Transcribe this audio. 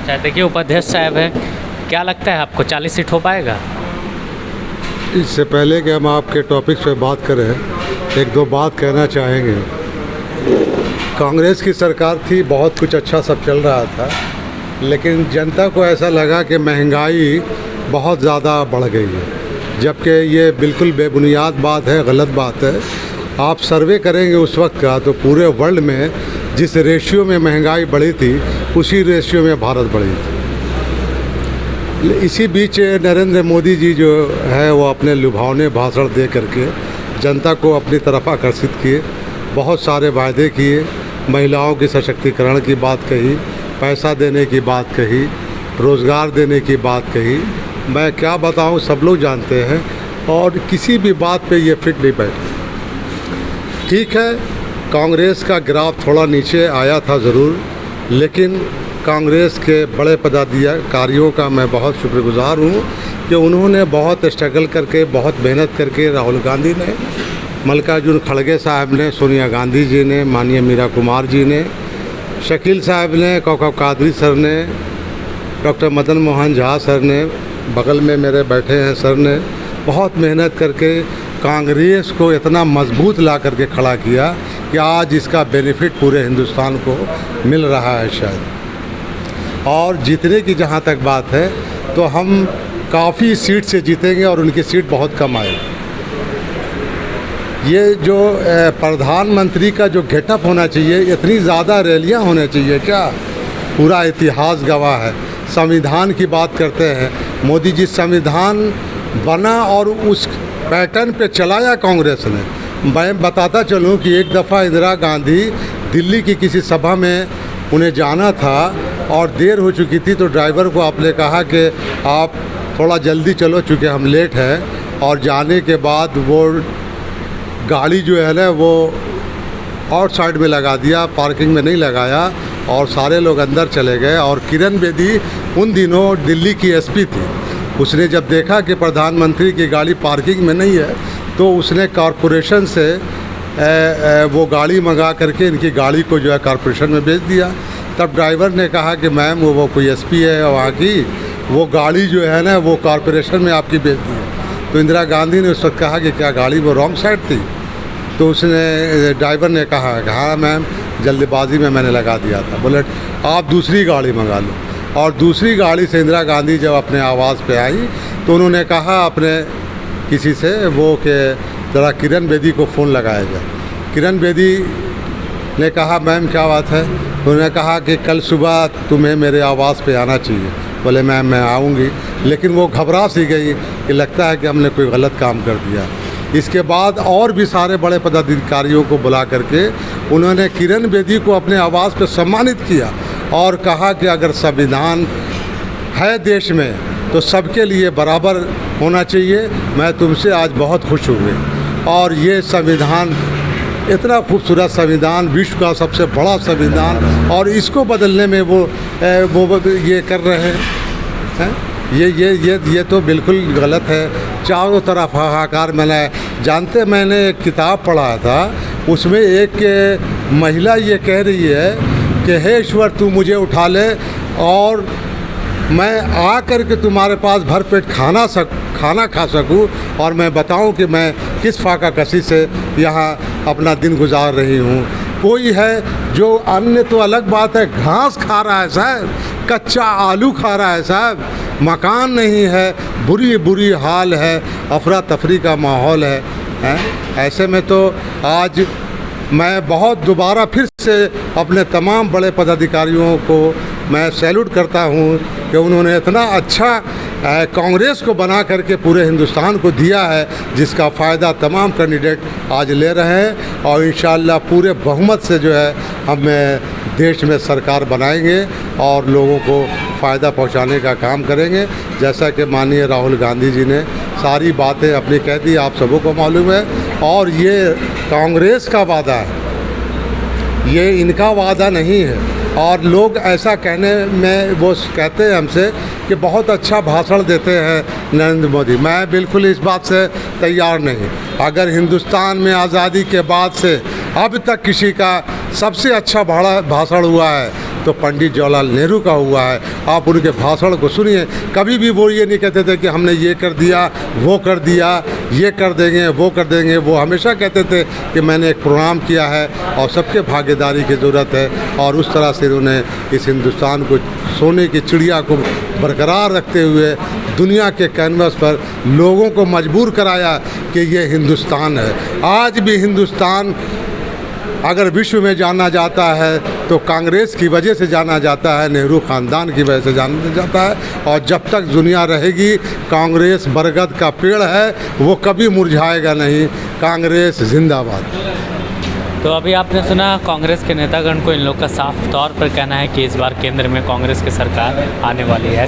अच्छा, देखिए उपाध्यक्ष साहब हैं, क्या लगता है आपको 40 सीट हो पाएगा? इससे पहले कि हम आपके टॉपिक पे बात करें, एक दो बात कहना चाहेंगे। कांग्रेस की सरकार थी, बहुत कुछ अच्छा सब चल रहा था, लेकिन जनता को ऐसा लगा कि महंगाई बहुत ज़्यादा बढ़ गई है, जबकि ये बिल्कुल बेबुनियाद बात है, गलत बात है। आप सर्वे करेंगे उस वक्त का तो पूरे वर्ल्ड में जिस रेशियो में महंगाई बढ़ी थी उसी रेशियो में भारत बढ़ी थी। इसी बीच नरेंद्र मोदी जी जो है वो अपने लुभावने भाषण दे करके जनता को अपनी तरफ आकर्षित किए, बहुत सारे वायदे किए, महिलाओं के सशक्तिकरण की बात कही, पैसा देने की बात कही, रोज़गार देने की बात कही। मैं क्या बताऊं, सब लोग जानते हैं, और किसी भी बात पे ये फिट नहीं बैठे। ठीक है, कांग्रेस का ग्राफ थोड़ा नीचे आया था ज़रूर, लेकिन कांग्रेस के बड़े पदाधिकारियों का मैं बहुत शुक्रगुजार हूँ कि उन्होंने बहुत स्ट्रगल करके, बहुत मेहनत करके, राहुल गांधी ने, मल्लिकार्जुन खड़गे साहब ने, सोनिया गांधी जी ने, माननीय मीरा कुमार जी ने, शकील साहब ने, कौकब कादरी सर ने, डॉक्टर मदन मोहन झा सर ने, बगल में मेरे बैठे हैं सर ने, बहुत मेहनत करके कांग्रेस को इतना मजबूत ला करके खड़ा किया कि आज इसका बेनिफिट पूरे हिंदुस्तान को मिल रहा है शायद। और जीतने की जहाँ तक बात है तो हम काफ़ी सीट से जीतेंगे और उनकी सीट बहुत कम आएगी। ये जो प्रधानमंत्री का जो गेटअप होना चाहिए, इतनी ज़्यादा रैलियाँ होने चाहिए क्या? पूरा इतिहास गवाह है। संविधान की बात करते हैं, मोदी जी संविधान बना और उस पैटर्न पे चलाया कांग्रेस ने। मैं बताता चलूँ कि एक दफ़ा इंदिरा गांधी दिल्ली की किसी सभा में उन्हें जाना था और देर हो चुकी थी, तो ड्राइवर को आपने कहा कि आप थोड़ा जल्दी चलो चूँकि हम लेट हैं, और जाने के बाद वो गाड़ी जो है ना वो आउटसाइड में लगा दिया, पार्किंग में नहीं लगाया, और सारे लोग अंदर चले गए। और किरण बेदी उन दिनों दिल्ली की एसपी थी। उसने जब देखा कि प्रधानमंत्री की गाड़ी पार्किंग में नहीं है तो उसने कॉरपोरेशन से वो गाड़ी मंगा करके इनकी गाड़ी को जो है कॉरपोरेशन में भेज दिया। तब ड्राइवर ने कहा कि मैम वो कोई एसपी है वहाँ की, वो गाड़ी जो है ना वो कॉरपोरेशन में आपकी भेज दी है। तो इंदिरा गांधी ने उस वक्त कहा कि क्या गाड़ी वो रॉन्ग साइड थी? तो उसने ड्राइवर ने कहा हाँ मैम, जल्दबाजी में मैंने लगा दिया था। बोले आप दूसरी गाड़ी मंगा लो। और दूसरी गाड़ी से इंदिरा गांधी जब अपने आवास पे आई तो उन्होंने कहा अपने किसी से वो कि ज़रा किरण बेदी को फ़ोन लगाया जाए। किरण बेदी ने कहा मैम क्या बात है? उन्होंने कहा कि कल सुबह तुम्हें मेरे आवास पे आना चाहिए। बोले मैम मैं आऊँगी, लेकिन वो घबरा सी गई कि लगता है कि हमने कोई गलत काम कर दिया। इसके बाद और भी सारे बड़े पदाधिकारियों को बुला करके उन्होंने किरण बेदी को अपने आवास पे सम्मानित किया और कहा कि अगर संविधान है देश में तो सबके लिए बराबर होना चाहिए। मैं तुमसे आज बहुत खुश हुए। और ये संविधान इतना खूबसूरत संविधान, विश्व का सबसे बड़ा संविधान, और इसको बदलने में वो ये कर रहे हैं। ये तो बिल्कुल गलत है। चारों तरफ हाहाकार। मैंने एक किताब पढ़ा था, उसमें एक महिला ये कह रही है कि हे ईश्वर तू मुझे उठा ले और मैं आ कर के तुम्हारे पास भरपेट खाना खा सकूं, और मैं बताऊं कि मैं किस फाका कसी से यहाँ अपना दिन गुजार रही हूँ। कोई है जो अन्य तो अलग बात है, घास खा रहा है साहब, कच्चा आलू खा रहा है साहब, मकान नहीं है, बुरी हाल है, अफरा तफरी का माहौल है। ऐसे में तो आज मैं बहुत दोबारा फिर से अपने तमाम बड़े पदाधिकारियों को मैं सैल्यूट करता हूँ कि उन्होंने इतना अच्छा कांग्रेस को बना करके पूरे हिंदुस्तान को दिया है, जिसका फ़ायदा तमाम कैंडिडेट आज ले रहे हैं। और इंशाअल्लाह पूरे बहुमत से जो है हम देश में सरकार बनाएंगे और लोगों को फ़ायदा पहुंचाने का काम करेंगे। जैसा कि माननीय राहुल गांधी जी ने सारी बातें अपनी कह दी, आप सबों को मालूम है। और ये कांग्रेस का वादा है, ये इनका वादा नहीं है। और लोग ऐसा कहने में वो कहते हैं हमसे कि बहुत अच्छा भाषण देते हैं नरेंद्र मोदी। मैं बिल्कुल इस बात से तैयार नहीं। अगर हिंदुस्तान में आज़ादी के बाद से अब तक किसी का सबसे अच्छा बड़ा भाषण हुआ है तो पंडित जवाहरलाल नेहरू का हुआ है। आप उनके भाषण को सुनिए, कभी भी वो ये नहीं कहते थे कि हमने ये कर दिया, वो कर दिया, ये कर देंगे, वो कर देंगे। वो हमेशा कहते थे कि मैंने एक प्रोग्राम किया है और सबके भागीदारी की ज़रूरत है, और उस तरह से उन्होंने इस हिंदुस्तान को सोने की चिड़िया को बरकरार रखते हुए दुनिया के कैनवस पर लोगों को मजबूर कराया कि ये हिंदुस्तान है। आज भी हिंदुस्तान अगर विश्व में जाना जाता है तो कांग्रेस की वजह से जाना जाता है, नेहरू ख़ानदान की वजह से जाना जाता है। और जब तक दुनिया रहेगी, कांग्रेस बरगद का पेड़ है, वो कभी मुरझाएगा नहीं। कांग्रेस जिंदाबाद। तो अभी आपने सुना कांग्रेस के नेतागण को इन लोग का साफ तौर पर कहना है कि इस बार केंद्र में कांग्रेस की सरकार आने वाली है।